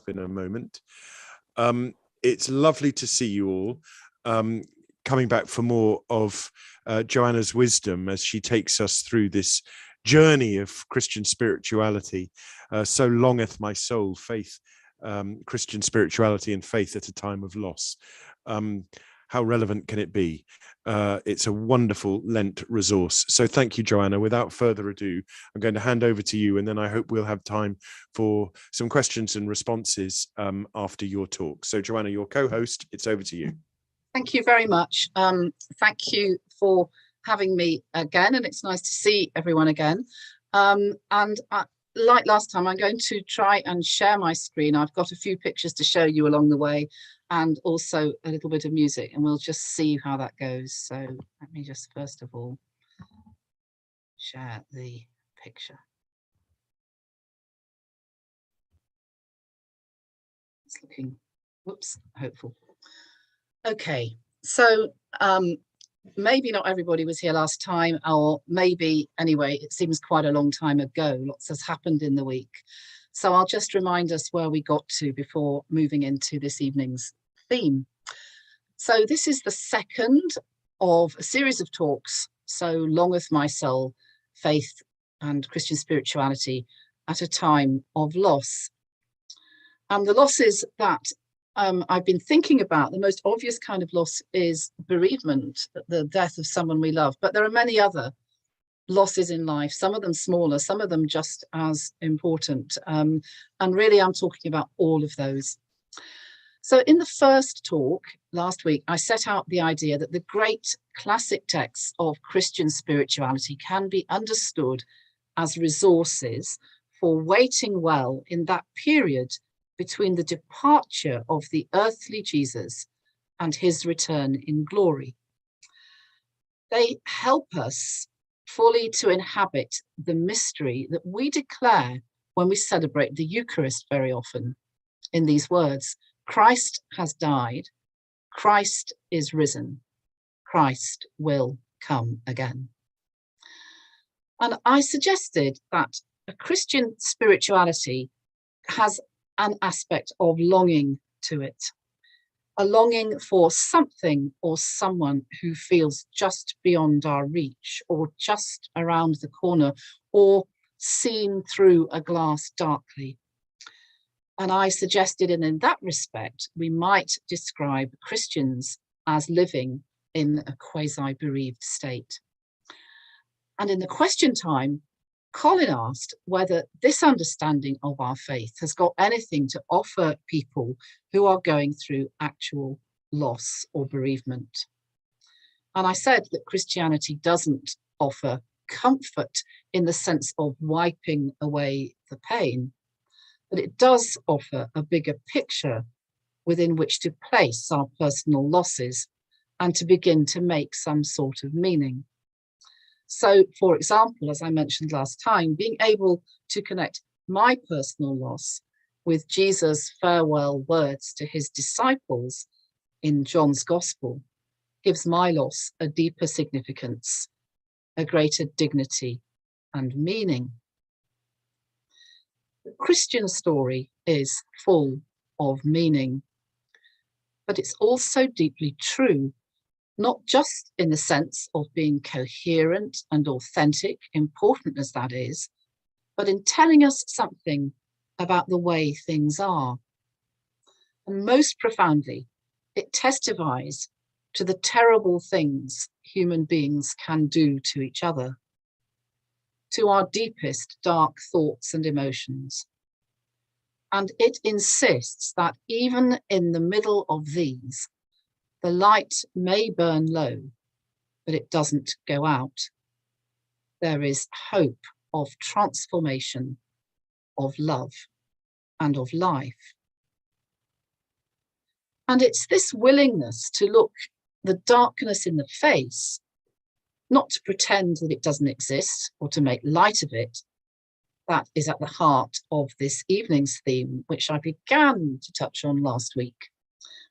in a moment. It's lovely to see you all coming back for more of Joanna's wisdom as she takes us through this journey of Christian spirituality. So longeth my soul, faith, Christian spirituality and faith at a time of loss. How relevant can it be? It's a wonderful Lent resource. So thank you, Joanna. Without further ado, I'm going to hand over to you, and then I hope we'll have time for some questions and responses after your talk. So Joanna, your co-host, it's over to you. Thank you very much. Thank you for having me again, and it's nice to see everyone again. Like last time, I'm going to try and share my screen. I've got a few pictures to show you along the way, and also a little bit of music, and we'll just see how that goes. So let me just first of all share the picture. It's looking, whoops, hopeful. Okay, so maybe not everybody was here last time, or maybe anyway, it seems quite a long time ago. Lots has happened in the week. So I'll just remind us where we got to before moving into this evening's theme. So this is the second of a series of talks. So longeth my soul, faith and Christian spirituality at a time of loss. And the losses that I've been thinking about, the most obvious kind of loss is bereavement, the death of someone we love. But there are many other losses in life, some of them smaller, some of them just as important. And really, I'm talking about all of those. So in the first talk last week, I set out the idea that the great classic texts of Christian spirituality can be understood as resources for waiting well in that period between the departure of the earthly Jesus and his return in glory. They help us fully to inhabit the mystery that we declare when we celebrate the Eucharist very often in these words: Christ has died, Christ is risen, Christ will come again. And I suggested that a Christian spirituality has an aspect of longing to it, a longing for something or someone who feels just beyond our reach, or just around the corner, or seen through a glass darkly. And I suggested, and in that respect, we might describe Christians as living in a quasi-bereaved state. And in the question time, Colin asked whether this understanding of our faith has got anything to offer people who are going through actual loss or bereavement. And I said that Christianity doesn't offer comfort in the sense of wiping away the pain, but it does offer a bigger picture within which to place our personal losses and to begin to make some sort of meaning. So, for example, as I mentioned last time, being able to connect my personal loss with Jesus' farewell words to his disciples in John's Gospel gives my loss a deeper significance, a greater dignity and meaning. The Christian story is full of meaning, but it's also deeply true, not just in the sense of being coherent and authentic, important as that is, but in telling us something about the way things are. And most profoundly, it testifies to the terrible things human beings can do to each other, to our deepest dark thoughts and emotions. And it insists that even in the middle of these, the light may burn low, but it doesn't go out. There is hope of transformation, of love, and of life. And it's this willingness to look the darkness in the face, not to pretend that it doesn't exist or to make light of it, that is at the heart of this evening's theme, which I began to touch on last week.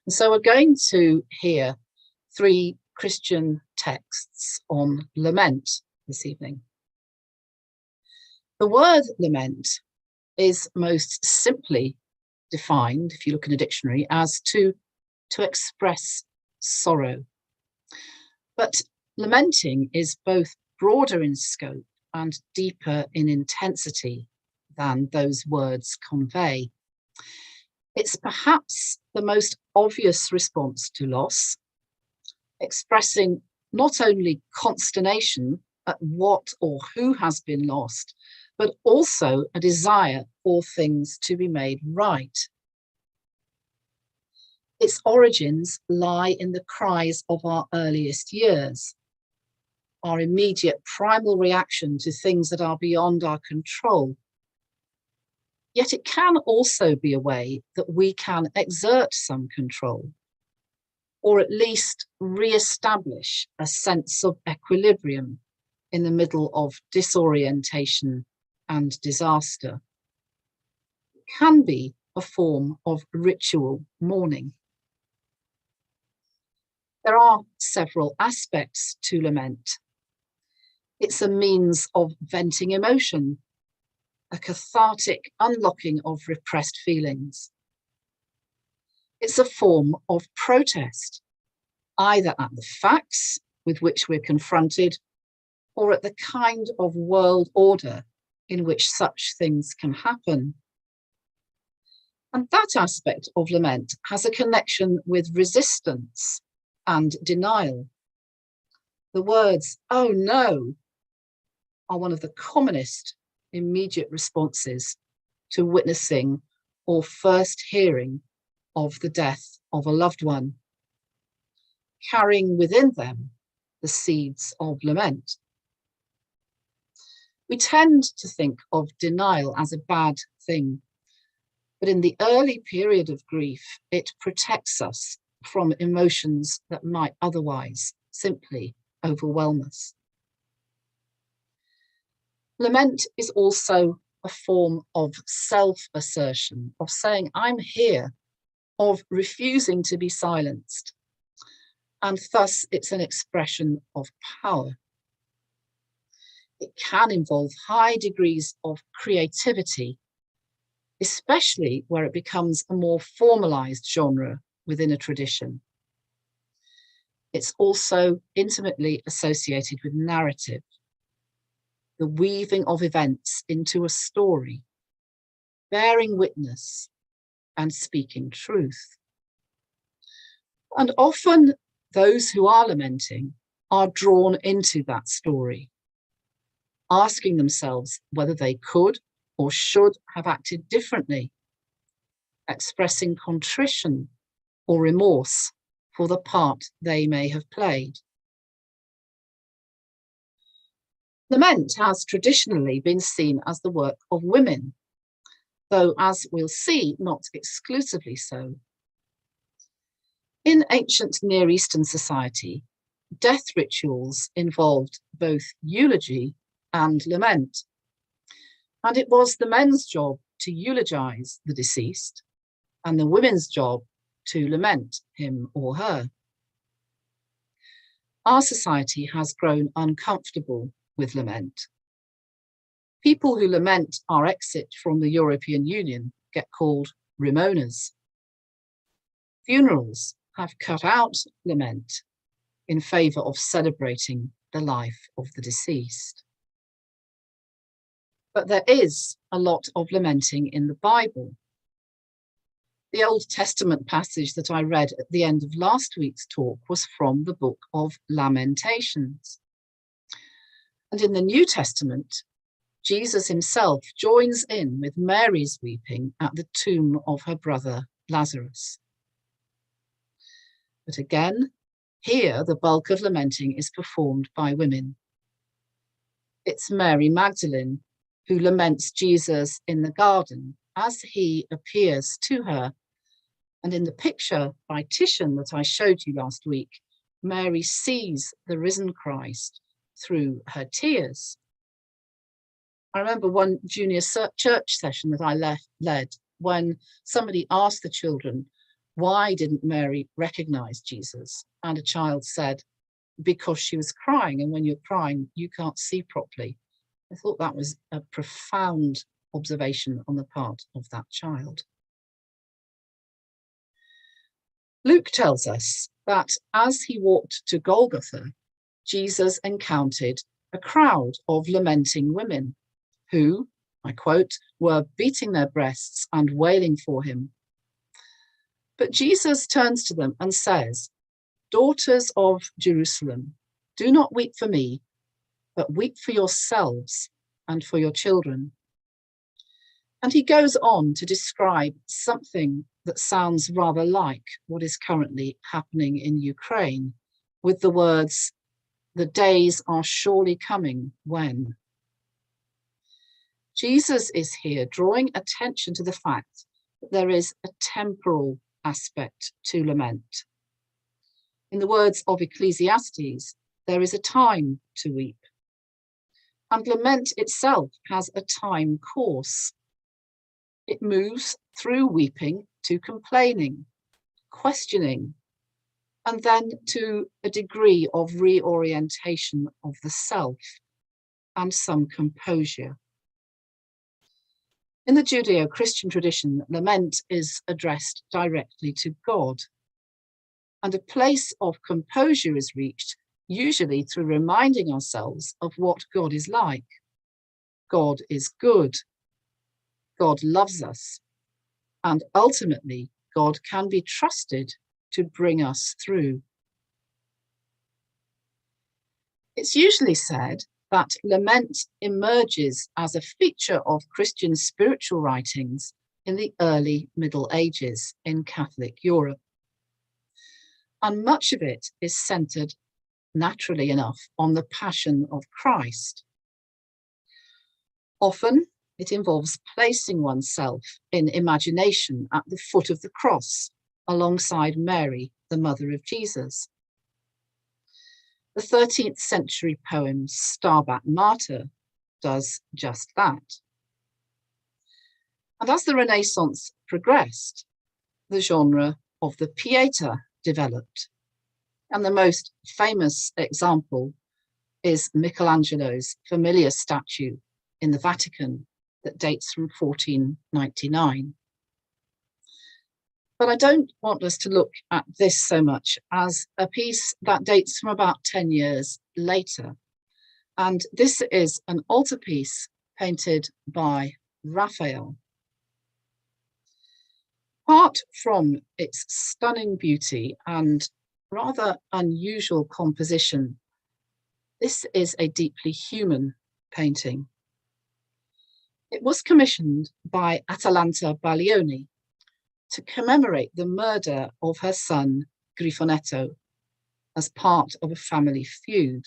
And so we're going to hear 3 Christian texts on lament this evening. The word lament is most simply defined, if you look in a dictionary, as to express sorrow. But lamenting is both broader in scope and deeper in intensity than those words convey. It's perhaps the most obvious response to loss, expressing not only consternation at what or who has been lost, but also a desire for things to be made right. Its origins lie in the cries of our earliest years, our immediate primal reaction to things that are beyond our control. Yet it can also be a way that we can exert some control, or at least re-establish a sense of equilibrium in the middle of disorientation and disaster. It can be a form of ritual mourning. There are several aspects to lament. It's a means of venting emotion, a cathartic unlocking of repressed feelings. It's a form of protest, either at the facts with which we're confronted or at the kind of world order in which such things can happen. And that aspect of lament has a connection with resistance and denial. The words, "oh no," are one of the commonest immediate responses to witnessing or first hearing of the death of a loved one, carrying within them the seeds of lament. We tend to think of denial as a bad thing, but in the early period of grief, it protects us from emotions that might otherwise simply overwhelm us. Lament is also a form of self-assertion, of saying, "I'm here," of refusing to be silenced. And thus it's an expression of power. It can involve high degrees of creativity, especially where it becomes a more formalized genre within a tradition. It's also intimately associated with narrative, the weaving of events into a story, bearing witness and speaking truth. And often those who are lamenting are drawn into that story, asking themselves whether they could or should have acted differently, expressing contrition or remorse for the part they may have played. Lament has traditionally been seen as the work of women, though, as we'll see, not exclusively so. In ancient Near Eastern society, death rituals involved both eulogy and lament, and it was the men's job to eulogize the deceased and the women's job to lament him or her. Our society has grown uncomfortable with lament. People who lament our exit from the European Union get called Remoaners. Funerals have cut out lament in favour of celebrating the life of the deceased. But there is a lot of lamenting in the Bible. The Old Testament passage that I read at the end of last week's talk was from the book of Lamentations. And in the New Testament, Jesus himself joins in with Mary's weeping at the tomb of her brother Lazarus. But again, here the bulk of lamenting is performed by women. It's Mary Magdalene who laments Jesus in the garden as he appears to her. And in the picture by Titian that I showed you last week, Mary sees the risen Christ through her tears. I remember one junior church session that I led when somebody asked the children, why didn't Mary recognize Jesus? And a child said, because she was crying, and when you're crying, you can't see properly. I thought that was a profound observation on the part of that child. Luke tells us that as he walked to Golgotha, Jesus encountered a crowd of lamenting women who, I quote, were beating their breasts and wailing for him. But Jesus turns to them and says, "Daughters of Jerusalem, do not weep for me, but weep for yourselves and for your children." And he goes on to describe something that sounds rather like what is currently happening in Ukraine, with the words, "The days are surely coming when." Jesus is here drawing attention to the fact that there is a temporal aspect to lament. In the words of Ecclesiastes, there is a time to weep. And lament itself has a time course. It moves through weeping to complaining, questioning, and then to a degree of reorientation of the self and some composure. In the Judeo-Christian tradition, lament is addressed directly to God, and a place of composure is reached, usually through reminding ourselves of what God is like. God is good. God loves us, and ultimately, God can be trusted to bring us through. It's usually said that lament emerges as a feature of Christian spiritual writings in the early Middle Ages in Catholic Europe. And much of it is centered, naturally enough, on the Passion of Christ. Often, it involves placing oneself in imagination at the foot of the cross alongside Mary, the mother of Jesus. The 13th century poem Stabat Mater does just that. And as the Renaissance progressed, the genre of the Pietà developed. And the most famous example is Michelangelo's familiar statue in the Vatican that dates from 1499. But I don't want us to look at this so much as a piece that dates from about 10 years later. And this is an altarpiece painted by Raphael. Apart from its stunning beauty and rather unusual composition, this is a deeply human painting. It was commissioned by Atalanta Baglioni to commemorate the murder of her son Griffonetto as part of a family feud.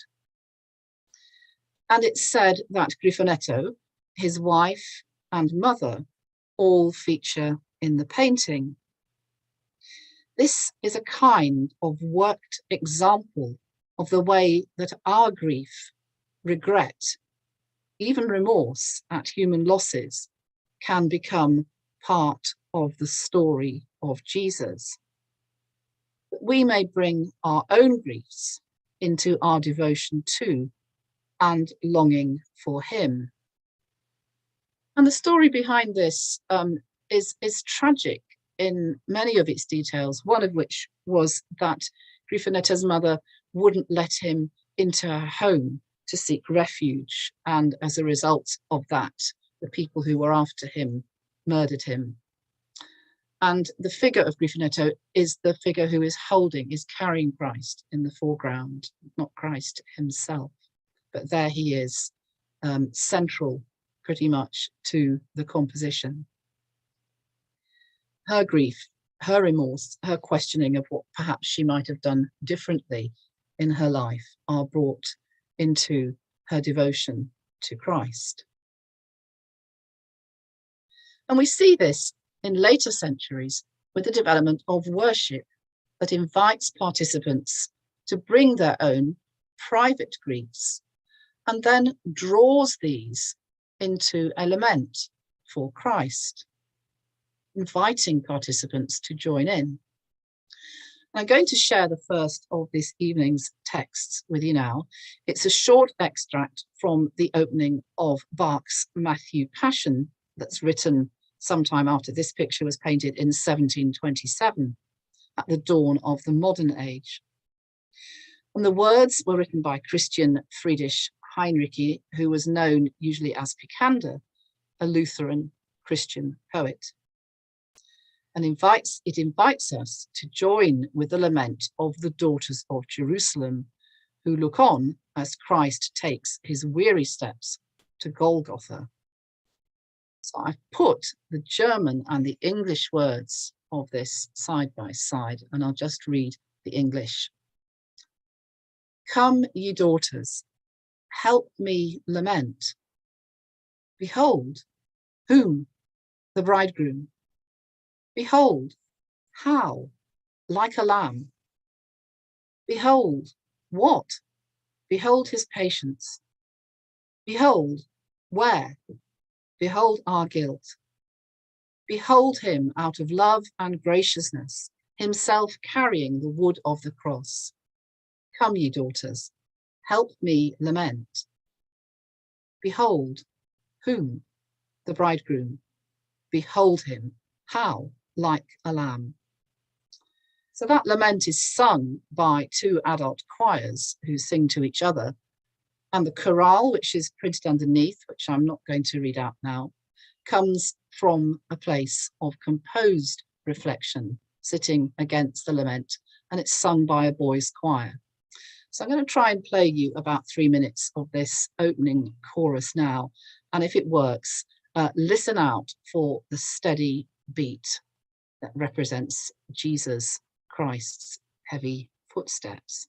And it's said that Griffonetto, his wife and mother, all feature in the painting. This is a kind of worked example of the way that our grief, regret, even remorse at human losses can become part of the story of Jesus. That we may bring our own griefs into our devotion to and longing for him. And the story behind this is tragic in many of its details, one of which was that Griffonetto's mother wouldn't let him into her home to seek refuge. And as a result of that, the people who were after him murdered him. And the figure of Griffonetto is the figure who is carrying Christ in the foreground, not Christ himself. But there he is, central pretty much to the composition. Her grief, her remorse, her questioning of what perhaps she might have done differently in her life are brought into her devotion to Christ. And we see this in later centuries with the development of worship that invites participants to bring their own private griefs and then draws these into a lament for Christ, inviting participants to join in. I'm going to share the first of this evening's texts with you now. It's a short extract from the opening of Bach's Matthew Passion that's written sometime after this picture was painted in 1727. at the dawn of the modern age. And the words were written by Christian Friedrich Heinrich, who was known usually as Picander, a Lutheran Christian poet. And it invites us to join with the lament of the daughters of Jerusalem, who look on as Christ takes his weary steps to Golgotha. So I've put the German and the English words of this side by side, and I'll just read the English. Come, ye daughters, help me lament. Behold, whom? The bridegroom. Behold, how? Like a lamb. Behold, what? Behold his patience. Behold, where? Behold our guilt. Behold him out of love and graciousness, himself carrying the wood of the cross. Come, ye daughters, help me lament. Behold, whom? The bridegroom. Behold him, how? Like a lamb. So that lament is sung by two adult choirs who sing to each other. And the chorale, which is printed underneath, which I'm not going to read out now, comes from a place of composed reflection, sitting against the lament, and it's sung by a boys' choir. So I'm going to try and play you about 3 minutes of this opening chorus now. And if it works, listen out for the steady beat that represents Jesus Christ's heavy footsteps.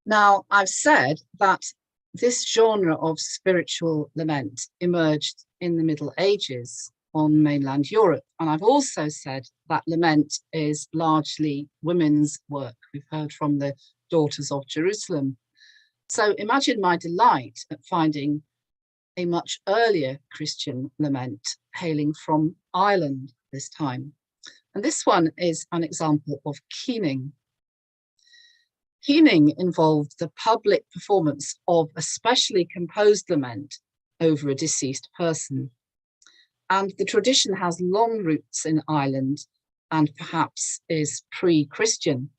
Now, I've said that this genre of spiritual lament emerged in the Middle Ages on mainland Europe. And I've also said that lament is largely women's work. We've heard from the Daughters of Jerusalem. So imagine my delight at finding a much earlier Christian lament hailing from Ireland this time. And this one is an example of keening. Keening involved the public performance of a specially composed lament over a deceased person. And the tradition has long roots in Ireland and perhaps is pre-Christian.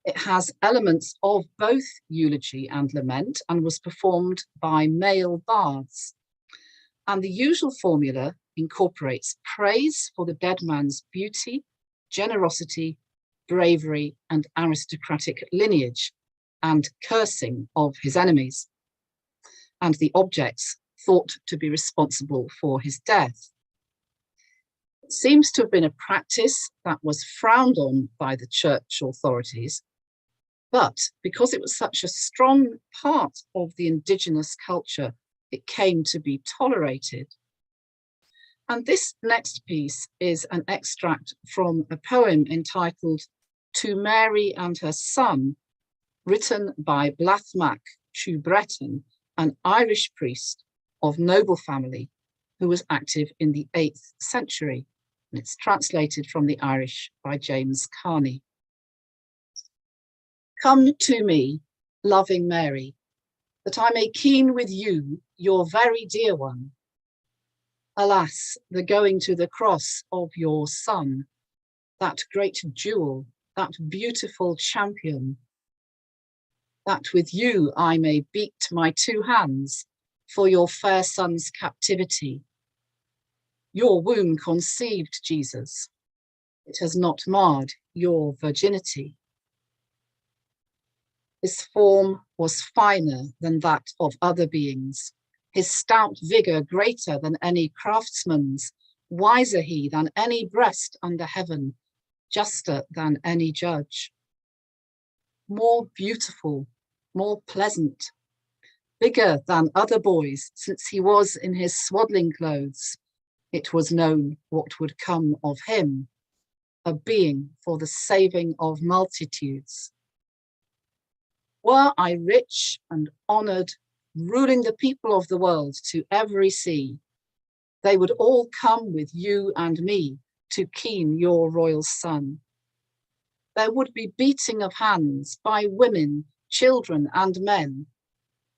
It has elements of both eulogy and lament and was performed by male bards. And the usual formula incorporates praise for the dead man's beauty, generosity, bravery, and aristocratic lineage, and cursing of his enemies, and the objects thought to be responsible for his death. It seems to have been a practice that was frowned on by the church authorities, but because it was such a strong part of the indigenous culture, it came to be tolerated. And this next piece is an extract from a poem entitled To Mary and Her Son, written by Blathmac Chew Breton, an Irish priest of noble family who was active in the 8th century. And it's translated from the Irish by James Carney. Come to me, loving Mary, that I may keen with you, your very dear one. Alas, the going to the cross of your Son, that great jewel, that beautiful champion, that with you I may beat my 2 hands for your fair Son's captivity. Your womb conceived Jesus. It has not marred your virginity. His form was finer than that of other beings, his stout vigour greater than any craftsman's, wiser he than any breast under heaven, juster than any judge. More beautiful, more pleasant, bigger than other boys, since he was in his swaddling clothes, it was known what would come of him, a being for the saving of multitudes. Were I rich and honoured, ruling the people of the world to every sea, they would all come with you and me to keen your royal Son. There would be beating of hands by women, children, and men,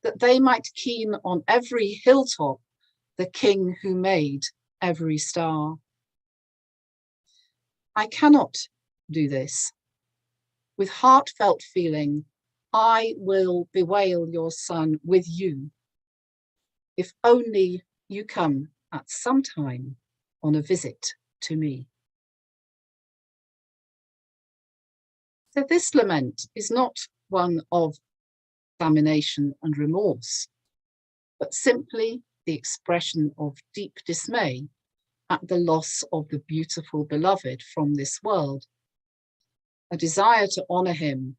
that they might keen on every hilltop the King who made every star. I cannot do this. With heartfelt feeling, I will bewail your Son with you, if only you come at some time on a visit to me. So this lament is not one of examination and remorse, but simply the expression of deep dismay at the loss of the beautiful beloved from this world, a desire to honour him,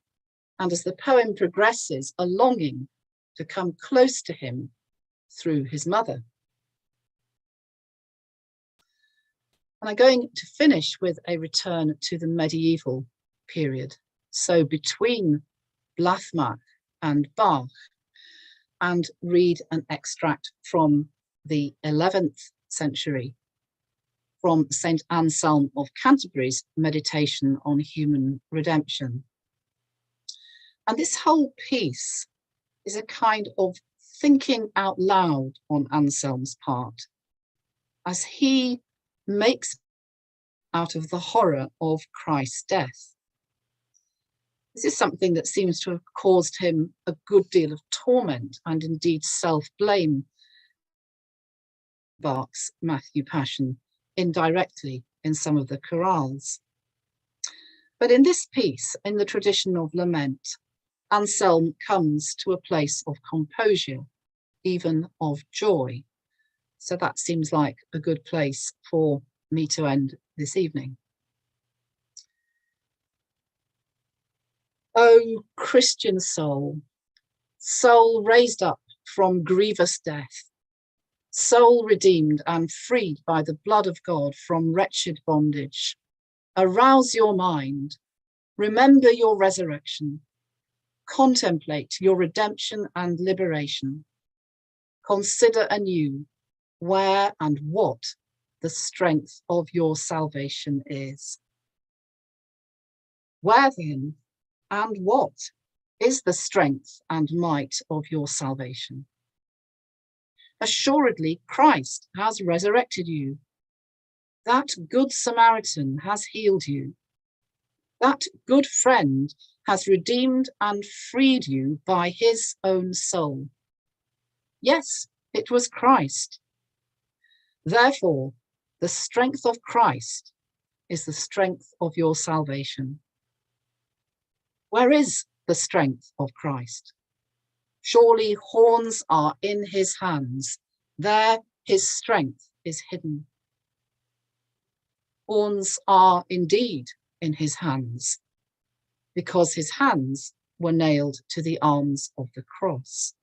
and as the poem progresses, a longing to come close to him through his mother. And I'm going to finish with a return to the medieval period, so between Blathmac and Bach, and read an extract from the 11th century from St. Anselm of Canterbury's Meditation on Human Redemption. And this whole piece is a kind of thinking out loud on Anselm's part, as he makes out of the horror of Christ's death. This is something that seems to have caused him a good deal of torment and indeed self-blame. Bach's Matthew Passion indirectly in some of the chorales. But in this piece, in the tradition of lament, Anselm comes to a place of composure, even of joy. So that seems like a good place for me to end this evening. O Christian soul, soul raised up from grievous death, soul redeemed and freed by the blood of God from wretched bondage, arouse your mind, remember your resurrection, contemplate your redemption and liberation, consider anew where and what the strength of your salvation is. Where then and what is the strength and might of your salvation? Assuredly, Christ has resurrected you. That good Samaritan has healed you. That good friend has redeemed and freed you by his own soul. Yes, it was Christ. Therefore, the strength of Christ is the strength of your salvation. Where is the strength of Christ? Surely horns are in his hands. There his strength is hidden. Horns are indeed in his hands, because his hands were nailed to the arms of the cross.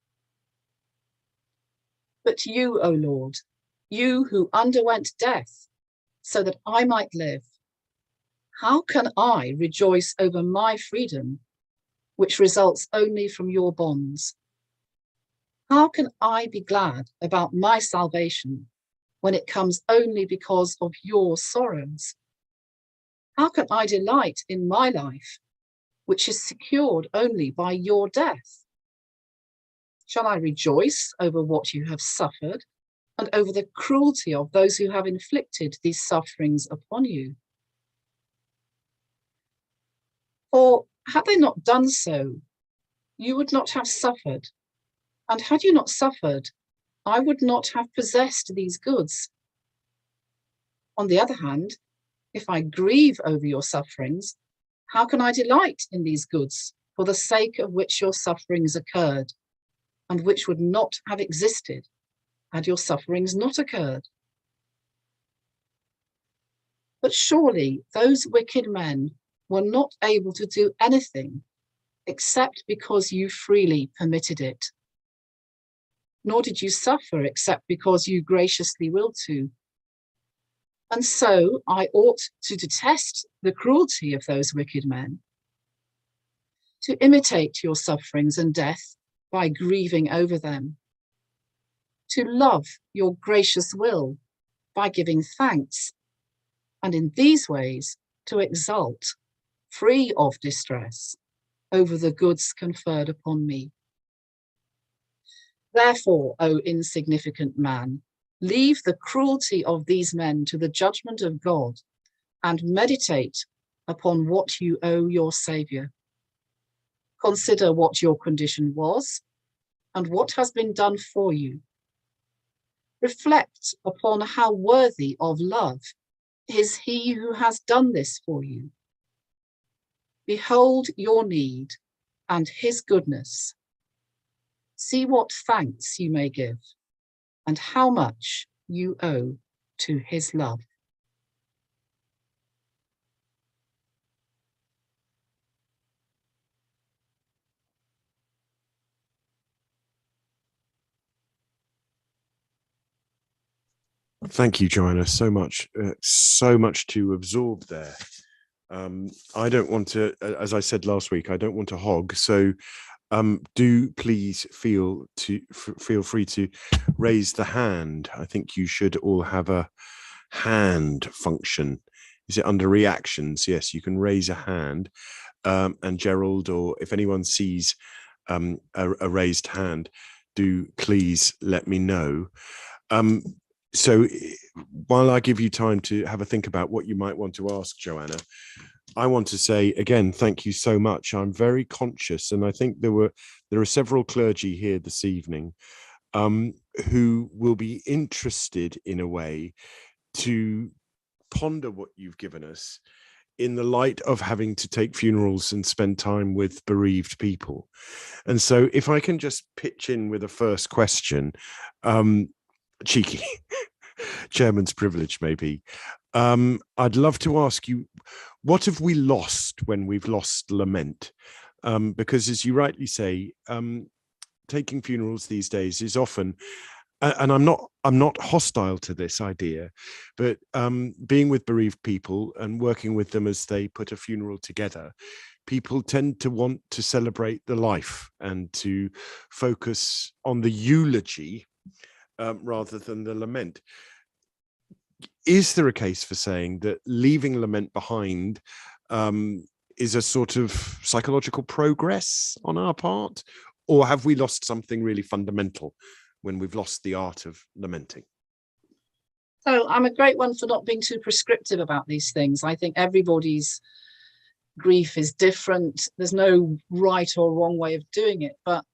But you, O Lord, you who underwent death so that I might live, how can I rejoice over my freedom, which results only from your bonds? How can I be glad about my salvation when it comes only because of your sorrows? How can I delight in my life, which is secured only by your death? Shall I rejoice over what you have suffered and over the cruelty of those who have inflicted these sufferings upon you? For had they not done so, you would not have suffered. And had you not suffered, I would not have possessed these goods. On the other hand, if I grieve over your sufferings, how can I delight in these goods for the sake of which your sufferings occurred, and which would not have existed had your sufferings not occurred? But surely those wicked men were not able to do anything except because you freely permitted it. Nor did you suffer except because you graciously willed to. And so I ought to detest the cruelty of those wicked men, to imitate your sufferings and death by grieving over them, to love your gracious will by giving thanks, and in these ways to exult, free of distress, over the goods conferred upon me. Therefore, O insignificant man, leave the cruelty of these men to the judgment of God, and meditate upon what you owe your Saviour. Consider what your condition was, and what has been done for you. Reflect upon how worthy of love is he who has done this for you. Behold your need and his goodness. See what thanks you may give, and how much you owe to his love. Thank you, Joanna, so much to absorb there. I don't want to, as I said last week, I don't want to hog. So do please feel free to raise the hand. I think you should all have a hand function. Is it under reactions? Yes, you can raise a hand. And Gerald, or if anyone sees a raised hand, do please let me know. So while I give you time to have a think about what you might want to ask Joanna, I want to say again, thank you so much. I'm very conscious, and I think there are several clergy here this evening who will be interested in a way to ponder what you've given us in the light of having to take funerals and spend time with bereaved people. And so if I can just pitch in with a first question, cheeky, chairman's privilege maybe. I'd love to ask you, what have we lost when we've lost Lament? because, as you rightly say, taking funerals these days is often, and I'm not hostile to this idea, but being with bereaved people and working with them as they put a funeral together, people tend to want to celebrate the life and to focus on the eulogy rather than the lament. Is there a case for saying that leaving lament behind is a sort of psychological progress on our part, or have we lost something really fundamental when we've lost the art of lamenting? So I'm a great one for not being too prescriptive about these things. I think everybody's grief is different. There's no right or wrong way of doing it, but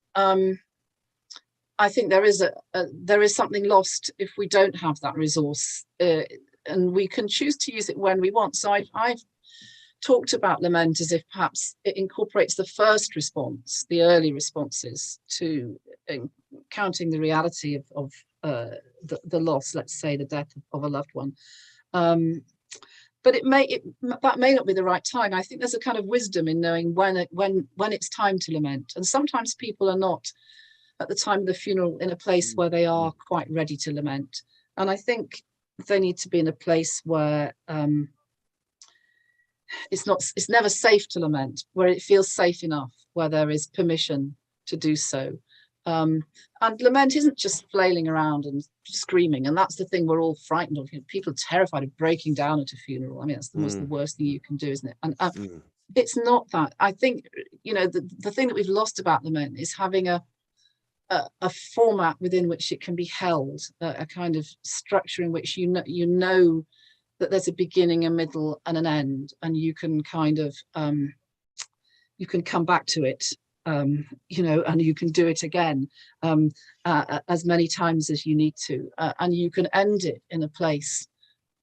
I think there is something lost if we don't have that resource, and we can choose to use it when we want. So I've talked about lament as if perhaps it incorporates the first response, the early responses to counting the reality of the loss, let's say the death of a loved one. But that may not be the right time. I think there's a kind of wisdom in knowing when it's time to lament. And sometimes people are not at the time of the funeral in a place where they are quite ready to lament. And I think they need to be in a place where it's never safe to lament, where it feels safe enough, where there is permission to do so. And lament isn't just flailing around and screaming, and that's the thing we're all frightened of. People are terrified of breaking down at a funeral. I mean, that's the worst thing you can do, isn't it? And it's not that. I think, the thing that we've lost about lament is having a format within which it can be held, a kind of structure in which you know that there's a beginning, a middle, and an end, and you can kind of you can come back to it, and you can do it again as many times as you need to, and you can end it in a place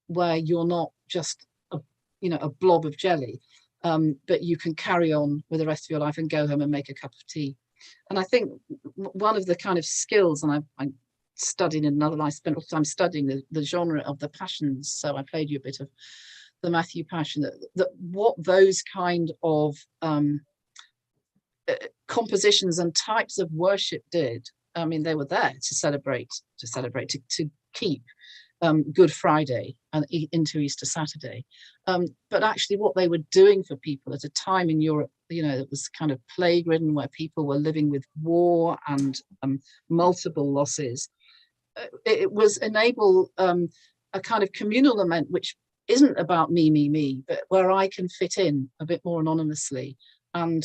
where you're not just a blob of jelly, but you can carry on with the rest of your life and go home and make a cup of tea. And I think one of the kind of skills, and I studied in another life, spent a lot of time studying the genre of the passions. So I played you a bit of the Matthew Passion, that what those kind of compositions and types of worship did. I mean, they were there to celebrate, to keep Good Friday and into Easter Saturday. But actually what they were doing for people at a time in Europe, that was kind of plague-ridden, where people were living with war and multiple losses, it was enable a kind of communal lament, which isn't about me, but where I can fit in a bit more anonymously and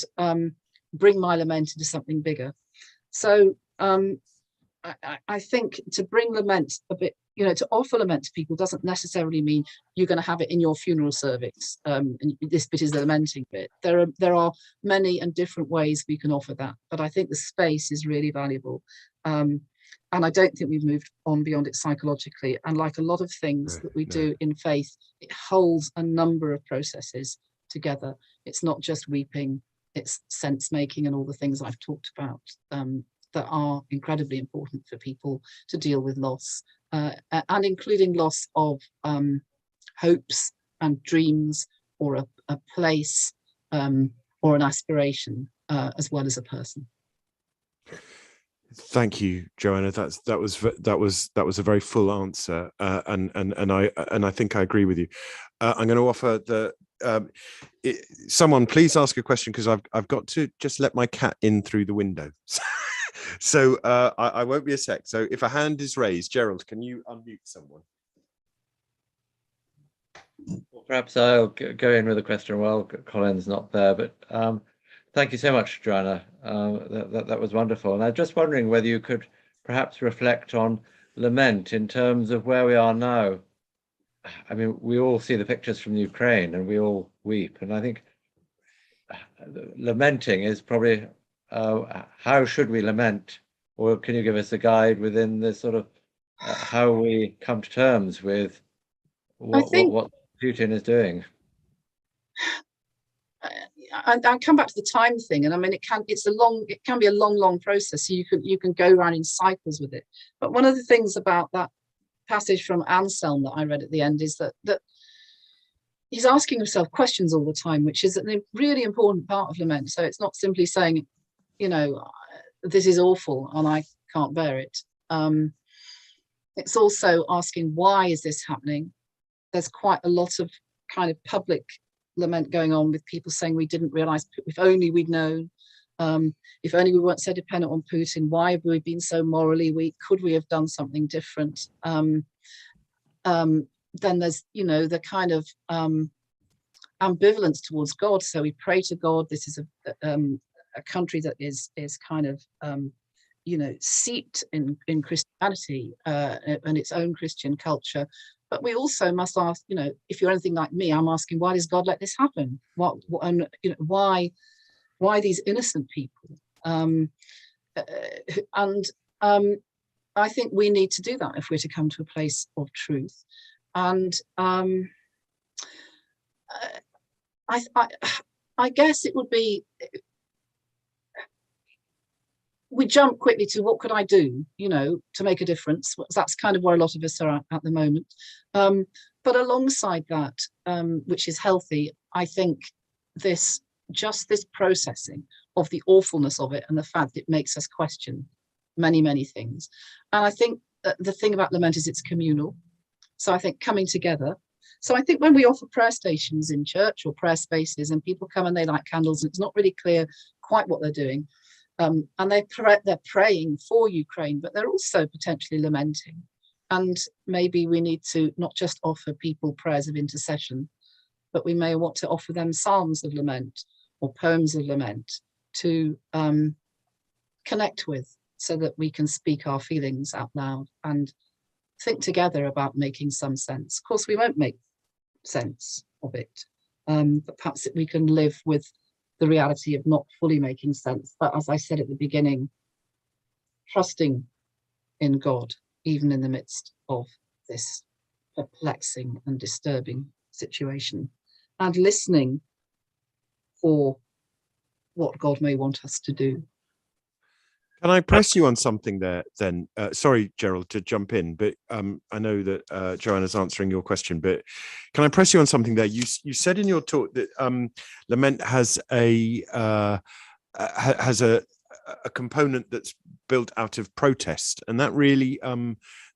bring my lament into something bigger. So I think to bring lament a bit, to offer lament to people doesn't necessarily mean you're going to have it in your funeral service. And this bit is the lamenting bit. There are many and different ways we can offer that, but I think the space is really valuable. And I don't think we've moved on beyond it psychologically. And like a lot of things that we do in faith, it holds a number of processes together. It's not just weeping, it's sense making and all the things I've talked about that are incredibly important for people to deal with loss, and including loss of hopes and dreams, or a place, or an aspiration, as well as a person. Thank you, Joanna. That was a very full answer, and I think I agree with you. I'm going to offer someone please ask a question, because I've got to just let my cat in through the window. So I won't be a sec. So if a hand is raised, Gerald, can you unmute someone? Well, perhaps I'll go in with a question while Colin's not there, but thank you so much, Joanna. That was wonderful. And I'm just wondering whether you could perhaps reflect on lament in terms of where we are now. I mean, we all see the pictures from Ukraine and we all weep. And I think lamenting is probably, how should we lament? Or can you give us a guide within this sort of how we come to terms with what Putin is doing? I come back to the time thing, and I mean, it can be a long process. So you can go around in cycles with it. But one of the things about that passage from Anselm that I read at the end is that he's asking himself questions all the time, which is a really important part of lament. So it's not simply saying, you know, this is awful and I can't bear it. It's also asking, why is this happening? There's quite a lot of kind of public lament going on with people saying, we didn't realize, if only we'd known, if only we weren't so dependent on Putin, why have we been so morally weak? Could we have done something different? Then there's, you know, the kind of ambivalence towards God. So we pray to God. This is a country that is kind of, you know, steeped in Christianity and its own Christian culture. But we also must ask, you know, if you're anything like me, I'm asking, why does God let this happen? And you know, why these innocent people? I think we need to do that if we're to come to a place of truth. And I guess it would be, we jump quickly to what could I do, you know, to make a difference. That's kind of where a lot of us are at the moment. But alongside that, which is healthy, I think this processing of the awfulness of it and the fact that it makes us question many, many things. And I think the thing about lament is it's communal. So I think coming together. So I think when we offer prayer stations in church or prayer spaces and people come and they light candles and it's not really clear quite what they're doing, and they're praying for Ukraine, but they're also potentially lamenting. And maybe we need to not just offer people prayers of intercession, but we may want to offer them psalms of lament or poems of lament to connect with, so that we can speak our feelings out loud and think together about making some sense. Of course, we won't make sense of it, but perhaps we can live with the reality of not fully making sense. But as I said at the beginning, trusting in God, even in the midst of this perplexing and disturbing situation, and listening for what God may want us to do. Can I press you on something there then? Sorry, Gerald, to jump in, but I know that Joanna's answering your question, but can I press you on something there? You said in your talk that lament has a component that's built out of protest, and that really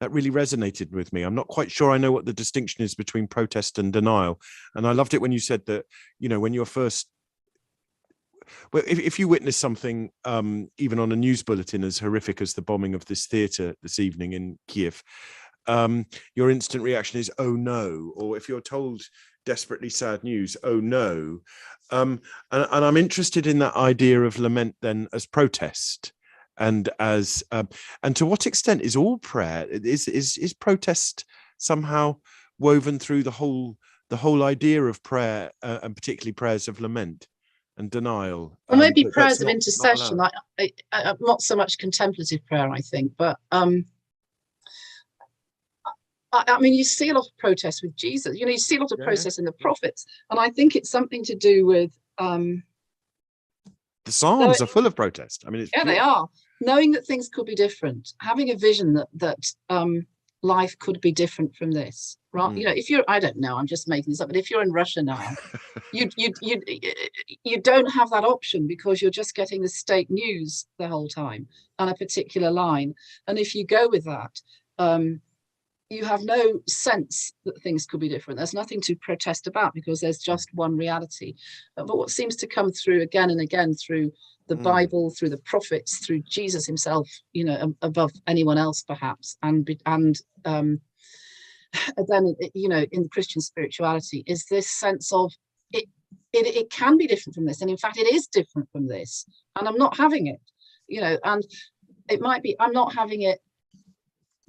resonated with me. I'm not quite sure I know what the distinction is between protest and denial, and I loved it when you said that, you know, when you're first, well, if you witness something, even on a news bulletin, as horrific as the bombing of this theatre this evening in Kiev, your instant reaction is, oh no, or if you're told desperately sad news, oh no. And I'm interested in that idea of lament then as protest, and as and to what extent is all prayer, is protest somehow woven through the whole idea of prayer, and particularly prayers of lament and denial? Or maybe prayers of intercession. Not so much contemplative prayer, I think, but I mean, you see a lot of protest with Jesus. You know, you see a lot of protest in the prophets, and I think it's something to do with the Psalms are full of protest. I mean, they are, knowing that things could be different, having a vision that life could be different from this. Right? You know, if you're, I don't know, I'm just making this up, but if you're in Russia now, you don't have that option, because you're just getting the state news the whole time on a particular line, and if you go with that, you have no sense that things could be different. There's nothing to protest about, because there's just one reality. But what seems to come through again and again through the Bible, through the prophets, through Jesus himself, you know, above anyone else perhaps, and then, you know, in Christian spirituality, is this sense of it can be different from this, and in fact it is different from this, and I'm not having it, you know. And it might be I'm not having it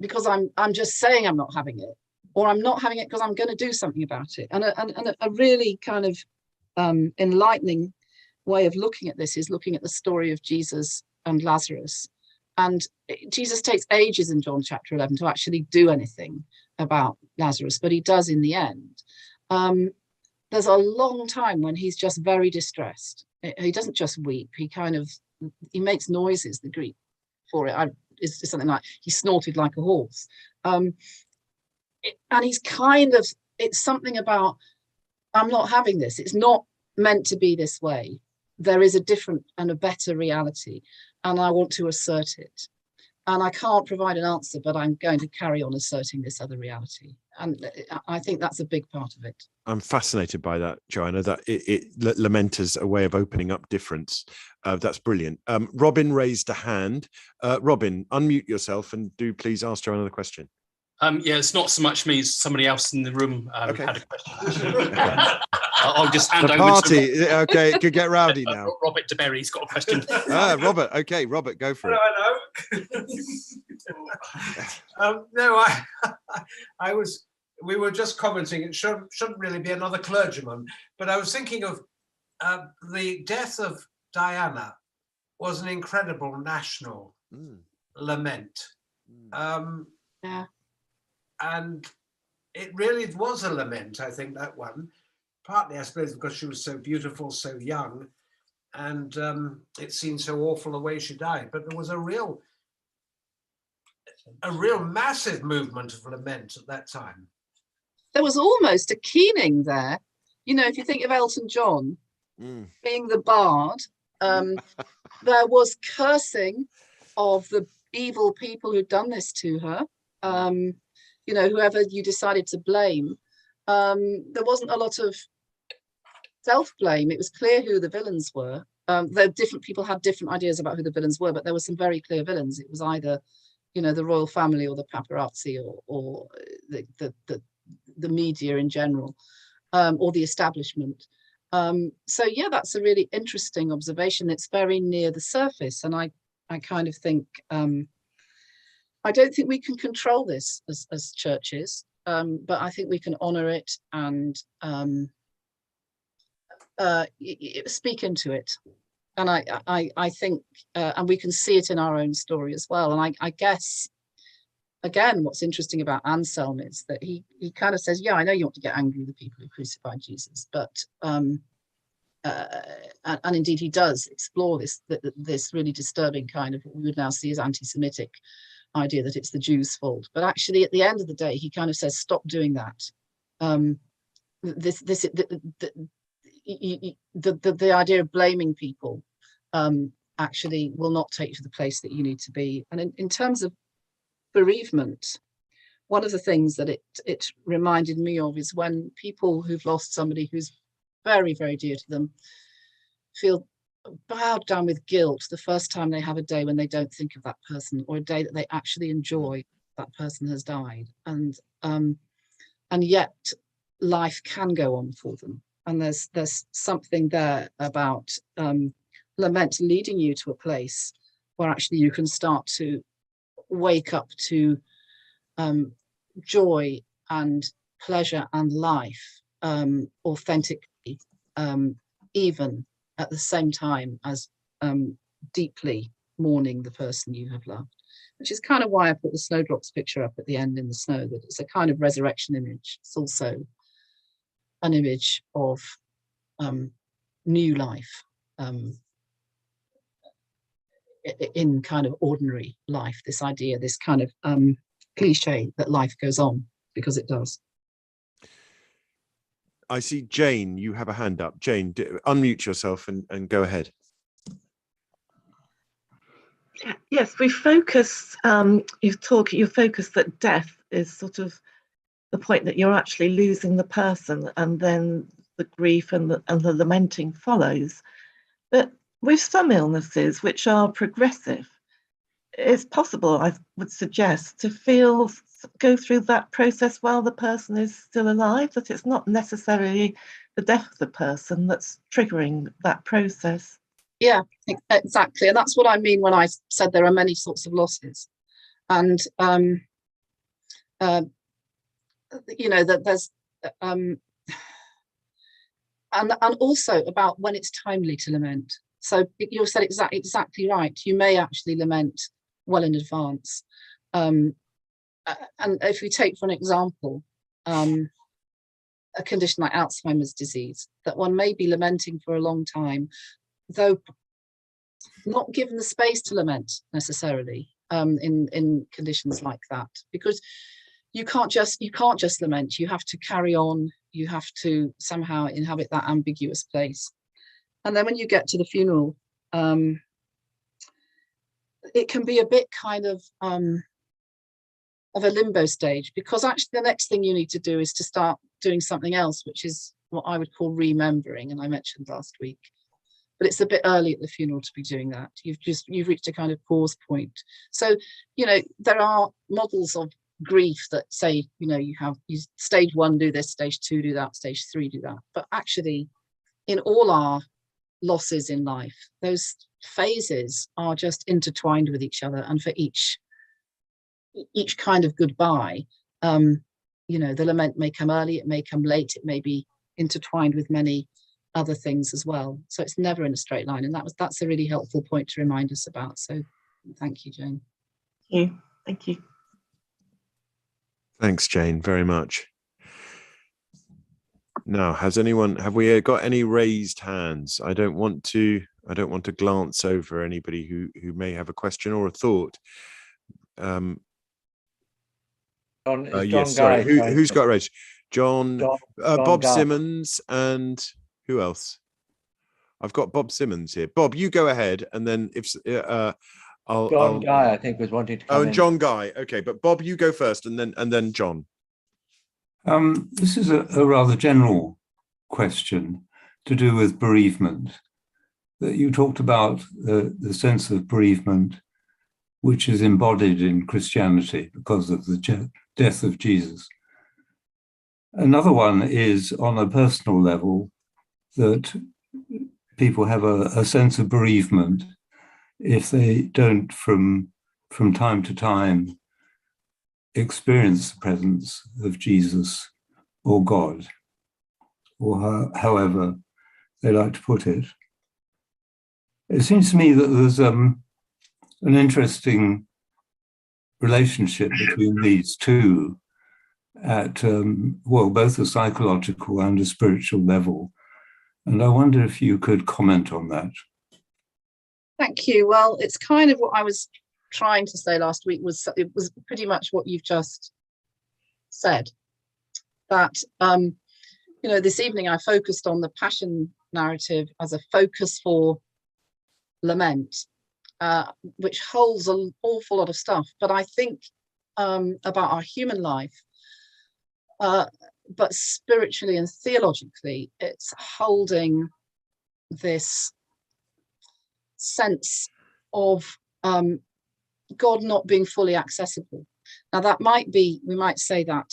because I'm just saying I'm not having it, or I'm not having it because I'm going to do something about it. And a really kind of enlightening way of looking at this is looking at the story of Jesus and Lazarus. And Jesus takes ages in John chapter 11 to actually do anything about Lazarus, but he does in the end. There's a long time when he's just very distressed. He doesn't just weep, he makes noises, the Greek for it is something like he snorted like a horse. And he's kind of, it's something about I'm not having this. It's not meant to be this way. There is a different and a better reality, and I want to assert it. And I can't provide an answer, but I'm going to carry on asserting this other reality. And I think that's a big part of it. I'm fascinated by that, Joanna, that lament as a way of opening up difference. That's brilliant. Robin raised a hand. Robin, unmute yourself and do please ask Joanna the question. Yeah, it's not so much me, it's somebody else in the room Okay. had a question. I'll just hand The over party, to okay, it could get rowdy now. Robert DeBerry's got a question. Robert, okay, Robert, go for it. No, we were just commenting, it shouldn't really be another clergyman, but I was thinking of the death of Diana was an incredible national lament. Yeah. And it really was a lament, I think, that one. Partly, I suppose, because she was so beautiful, so young, and it seemed so awful the way she died. But there was a real massive movement of lament at that time. There was almost a keening there. You know, if you think of Elton John being the bard, there was cursing of the evil people who'd done this to her. You know, whoever you decided to blame. There wasn't a lot of self-blame. It was clear who the villains were. Though different people had different ideas about who the villains were, but there were some very clear villains. It was either, you know, the royal family or the paparazzi or the media in general, or the establishment. So yeah, that's a really interesting observation. It's very near the surface, and I kind of think I don't think we can control this as churches, but I think we can honour it and speak into it. And I think, and we can see it in our own story as well. And I guess, again, what's interesting about Anselm is that he kind of says, yeah, I know you want to get angry with the people who crucified Jesus, but and indeed he does explore this really disturbing kind of what we would now see as anti-Semitic idea that it's the Jews' fault. But actually, at the end of the day, he kind of says, stop doing that. The idea of blaming people actually will not take you to the place that you need to be. And in terms of bereavement, one of the things that it reminded me of is when people who've lost somebody who's very, very dear to them feel bowed down with guilt the first time they have a day when they don't think of that person, or a day that they actually enjoy that person has died, and yet life can go on for them. And there's something there about lament leading you to a place where actually you can start to wake up to joy and pleasure and life authentically, even at the same time as deeply mourning the person you have loved, which is kind of why I put the snowdrops picture up at the end in the snow, that it's a kind of resurrection image. It's also an image of new life in kind of ordinary life, this idea, this kind of cliche that life goes on, because it does. I see Jane, you have a hand up. Jane, unmute yourself and go ahead. Yes, we focus, you focus that death is sort of the point that you're actually losing the person, and then the grief and the lamenting follows. But with some illnesses which are progressive, it's possible, I would suggest, to go through that process while the person is still alive, that it's not necessarily the death of the person that's triggering that process. Yeah, exactly. And that's what I mean when I said there are many sorts of losses. And, you know, that there's, and also about when it's timely to lament. So you said exactly right. You may actually lament well in advance. And if we take, for an example, a condition like Alzheimer's disease, that one may be lamenting for a long time, though not given the space to lament necessarily in conditions like that, because you can't just lament. You have to carry on. You have to somehow inhabit that ambiguous place. And then when you get to the funeral, it can be a bit kind of a limbo stage, because actually the next thing you need to do is to start doing something else, which is what I would call remembering, and I mentioned last week. But it's a bit early at the funeral to be doing that. You've reached a kind of pause point. So, you know, there are models of grief that say, you know, you stage 1 do this, stage 2 do that, stage 3 do that. But actually, in all our losses in life, those phases are just intertwined with each other, and for each kind of goodbye, you know, the lament may come early, it may come late, it may be intertwined with many other things as well. So it's never in a straight line, and that's a really helpful point to remind us about. So thank you, Jane. Thank you. Thanks, Jane, very much. Now, have we got any raised hands? I don't want to glance over anybody who may have a question or a thought. John Yes, sorry. Guy, Who's got raised? John Bob Guy. Simmons, and who else? I've got Bob Simmons here. Bob, you go ahead, and then if John Guy, I think, was wanting to come in. and John Guy. Okay, but Bob, you go first, and then John. This is a rather general question to do with bereavement. That you talked about the sense of bereavement, which is embodied in Christianity because of the death of Jesus. Another one is on a personal level, that people have a sense of bereavement if they don't from time to time experience the presence of Jesus or God, or however they like to put it. It seems to me that there's an interesting relationship between these two at, both a psychological and a spiritual level. And I wonder if you could comment on that. Thank you. Well, it's kind of what I was trying to say last week. It was pretty much what you've just said. That, you know, this evening I focused on the Passion narrative as a focus for lament, which holds an awful lot of stuff. But I think about our human life, but spiritually and theologically, it's holding this sense of God not being fully accessible. Now, that might be, we might say that,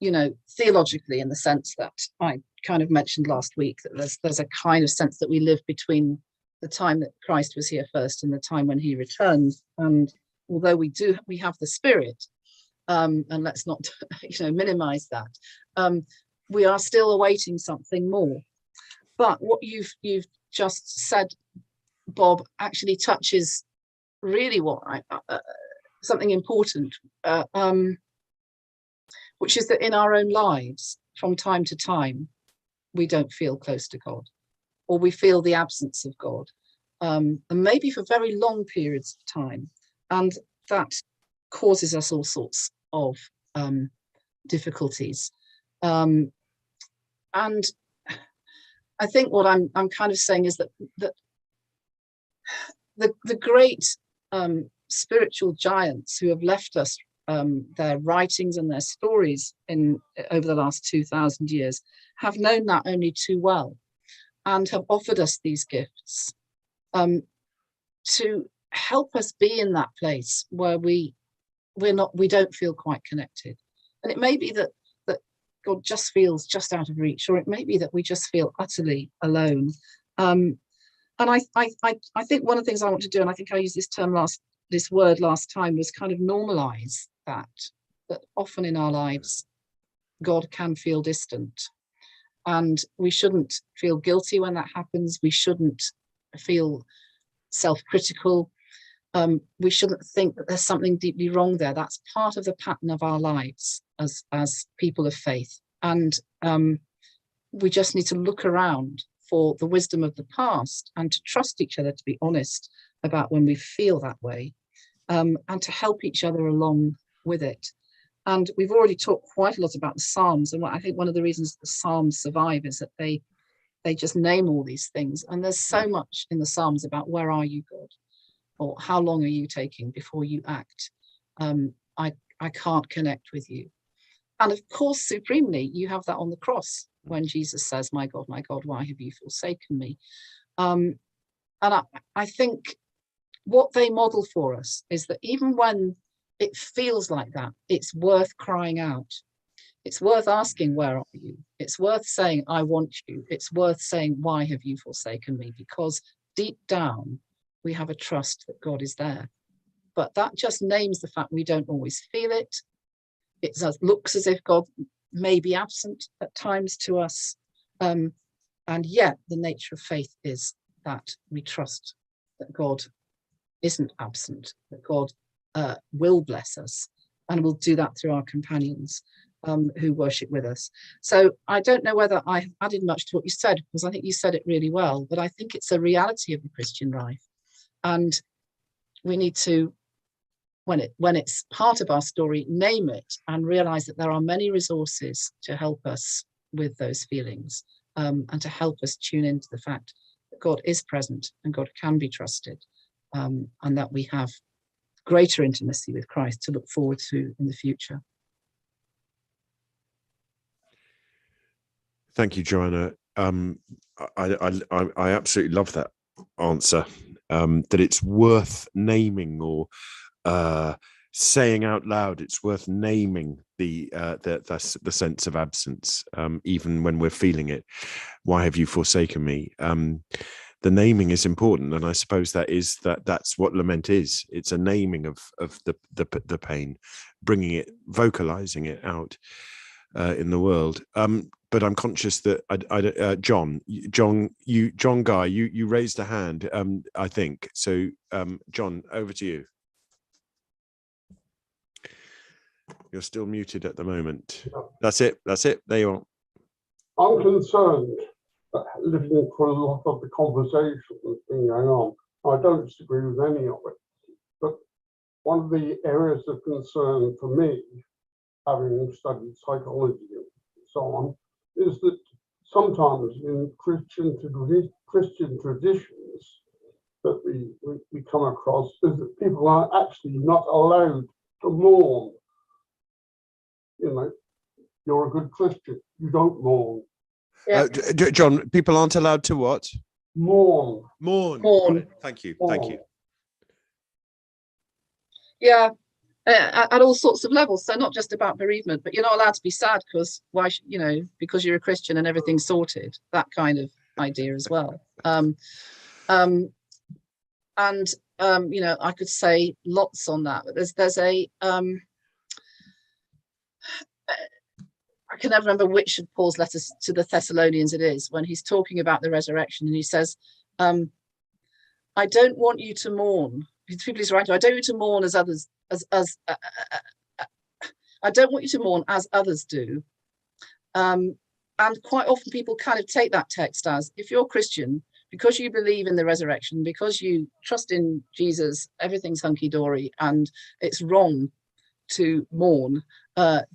you know, theologically, in the sense that I kind of mentioned last week, that there's a kind of sense that we live between the time that Christ was here first and the time when he returned. And although we have the Spirit, and let's not, you know, minimize that, we are still awaiting something more. But what you've just said, Bob, actually touches really what something important, which is that in our own lives, from time to time, we don't feel close to God, or we feel the absence of God, and maybe for very long periods of time, and that causes us all sorts of difficulties. And I think what I'm kind of saying is that the great spiritual giants who have left us their writings and their stories over the last 2,000 years have known that only too well, and have offered us these gifts to help us be in that place where we don't feel quite connected. And it may be that God just feels just out of reach, or it may be that we just feel utterly alone. And I think one of the things I want to do, and I think I used this word last time, was kind of normalize that often in our lives, God can feel distant. And we shouldn't feel guilty when that happens. We shouldn't feel self-critical. We shouldn't think that there's something deeply wrong there. That's part of the pattern of our lives as people of faith. And we just need to look around for the wisdom of the past and to trust each other, to be honest about when we feel that way, and to help each other along with it. And we've already talked quite a lot about the Psalms, and I think one of the reasons the Psalms survive is that they just name all these things. And there's so much in the Psalms about where are you, God, or how long are you taking before you act? I can't connect with you. And of course, supremely, you have that on the cross when Jesus says, my God, why have you forsaken me? And I think what they model for us is that even when it feels like that, it's worth crying out. It's worth asking, where are you? It's worth saying, I want you. It's worth saying, why have you forsaken me? Because deep down, we have a trust that God is there. But that just names the fact we don't always feel it. It looks as if God may be absent at times to us. And yet the nature of faith is that we trust that God isn't absent, that God will bless us, and will do that through our companions who worship with us. So I don't know whether I added much to what you said, because I think you said it really well, but I think it's a reality of the Christian life. And we need to, when it's part of our story, name it and realize that there are many resources to help us with those feelings, and to help us tune into the fact that God is present and God can be trusted, and that we have greater intimacy with Christ to look forward to in the future. Thank you, Joanna. I absolutely love that answer. That it's worth naming, or saying out loud. It's worth naming the sense of absence, even when we're feeling it. Why have you forsaken me? The naming is important, and I suppose that's what lament is. It's a naming of the pain, bringing it, vocalizing it out in the world. But I'm conscious that John Guy, you raised a hand, I think. So, John, over to you. You're still muted at the moment. That's it. There you are. I'm concerned that listening for a lot of the conversation that's been going on, I don't disagree with any of it, but one of the areas of concern for me, having studied psychology and so on, is that sometimes in Christian traditions that we come across is that people are actually not allowed to mourn. You know, you're a good Christian, you don't mourn. Yeah. John, people aren't allowed to what? Mourn. Thank you. Mourn. Thank you. Yeah, at all sorts of levels. So not just about bereavement, but you're not allowed to be sad because because you're a Christian and everything's sorted. That kind of idea as well. I could say lots on that. But there's a I can never remember which of Paul's letters to the Thessalonians it is, when he's talking about the resurrection, and he says, I don't want you to mourn. People he's writing, I don't want you to mourn as others, I don't want you to mourn as others do. And quite often people kind of take that text as, if you're Christian, because you believe in the resurrection, because you trust in Jesus, everything's hunky-dory, and it's wrong to mourn,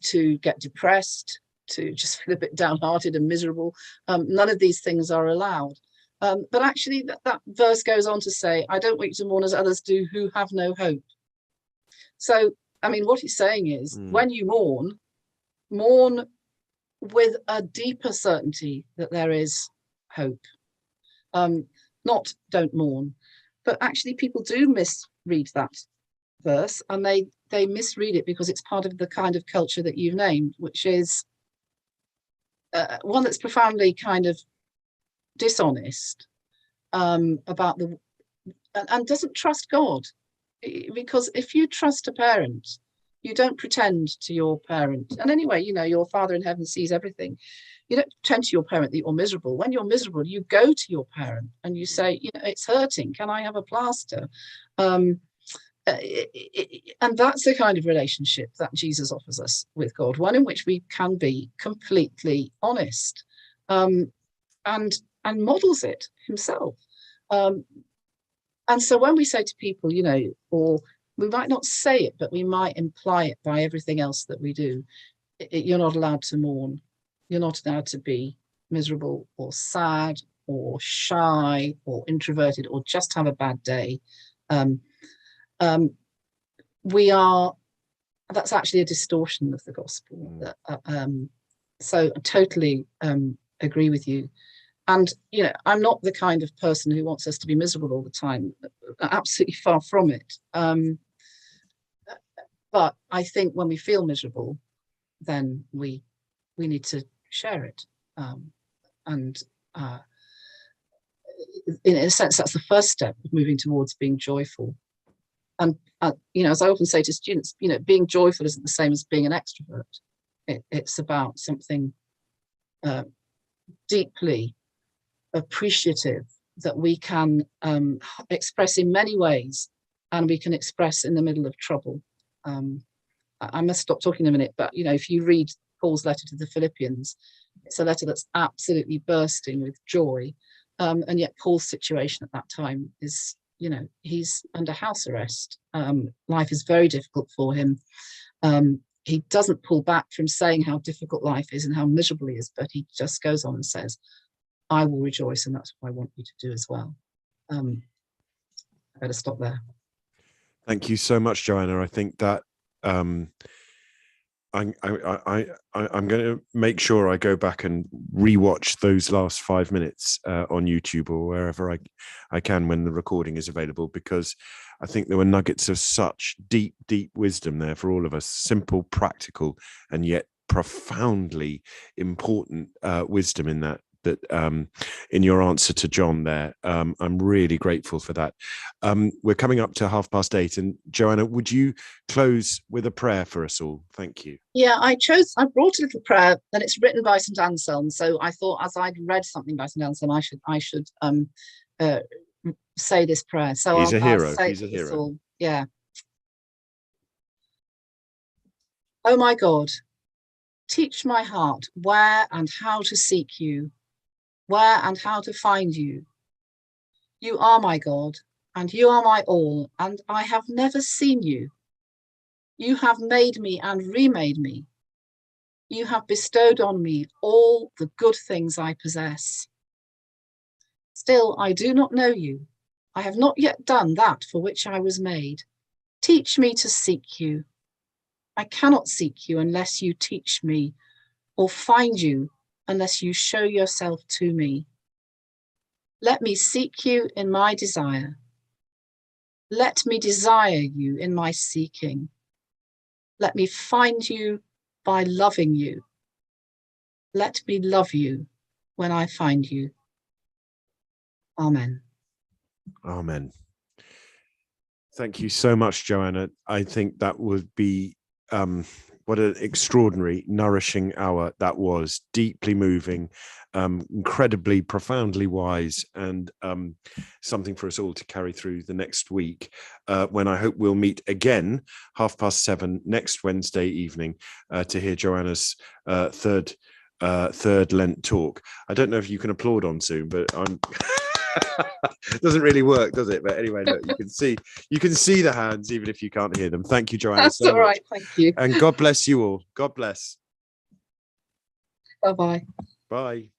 to get depressed, to just feel a bit downhearted and miserable. None of these things are allowed. But actually that verse goes on to say, I don't want you to mourn as others do who have no hope. So, I mean, what he's saying is, when you mourn with a deeper certainty that there is hope. Not don't mourn, but actually people do misread that verse, and they misread it because it's part of the kind of culture that you've named, which is one that's profoundly kind of dishonest about and doesn't trust God. Because if you trust a parent, you don't pretend to your parent. And anyway, your Father in heaven sees everything. You don't pretend to your parent that you're miserable. When you're miserable, you go to your parent and you say, it's hurting. Can I have a plaster? And that's the kind of relationship that Jesus offers us with God, one in which we can be completely honest, and models it himself. And so when we say to people, or we might not say it, but we might imply it by everything else that we do. You're not allowed to mourn. You're not allowed to be miserable or sad or shy or introverted or just have a bad day. That's actually a distortion of the gospel. So I totally agree with you. And, you know, I'm not the kind of person who wants us to be miserable all the time. Absolutely far from it. But I think when we feel miserable, then we need to share it. And in a sense, that's the first step of moving towards being joyful. And, you know, as I often say to students, you know, being joyful isn't the same as being an extrovert. It's about something deeply appreciative that we can express in many ways, and we can express in the middle of trouble. I must stop talking a minute, but, you know, if you read Paul's letter to the Philippians, it's a letter that's absolutely bursting with joy. And yet Paul's situation at that time is, you know, he's under house arrest. Life is very difficult for him. He doesn't pull back from saying how difficult life is and how miserable he is, but he just goes on and says, I will rejoice, and that's what I want you to do as well. I better stop there. Thank you so much, Joanna. I think that I'm going to make sure I go back and rewatch those last 5 minutes on YouTube or wherever I can when the recording is available, because I think there were nuggets of such deep wisdom there for all of us. Simple, practical, and yet profoundly important wisdom in that in your answer to John there. I'm really grateful for that. We're coming up to 8:30, and Joanna, would you close with a prayer for us all? Thank you. Yeah, I brought a little prayer, and it's written by St. Anselm. So I thought, as I'd read something by St. Anselm, I should say this prayer. So he's a hero. He's a hero. Yeah. Oh my God, teach my heart where and how to seek you, where and how to find you. You are my God, and you are my all, and I have never seen you. You have made me and remade me. You have bestowed on me all the good things I possess. Still, I do not know you. I have not yet done that for which I was made. Teach me to seek you. I cannot seek you unless you teach me, or find you unless you show yourself to me. Let me seek you in my desire. Let me desire you in my seeking. Let me find you by loving you. Let me love you when I find you. Amen. Amen. Thank you so much, Joanna. I think that would be what an extraordinary, nourishing hour that was. Deeply moving, incredibly, profoundly wise, and something for us all to carry through the next week, when I hope we'll meet again 7:30 next Wednesday evening to hear Joanna's third Lent talk. I don't know if you can applaud on Zoom, but I'm it doesn't really work, does it? But anyway, look, you can see the hands even if you can't hear them. Thank you, Joanna. That's so all right. much. Thank you. And God bless you all. God bless. Bye-bye. Bye.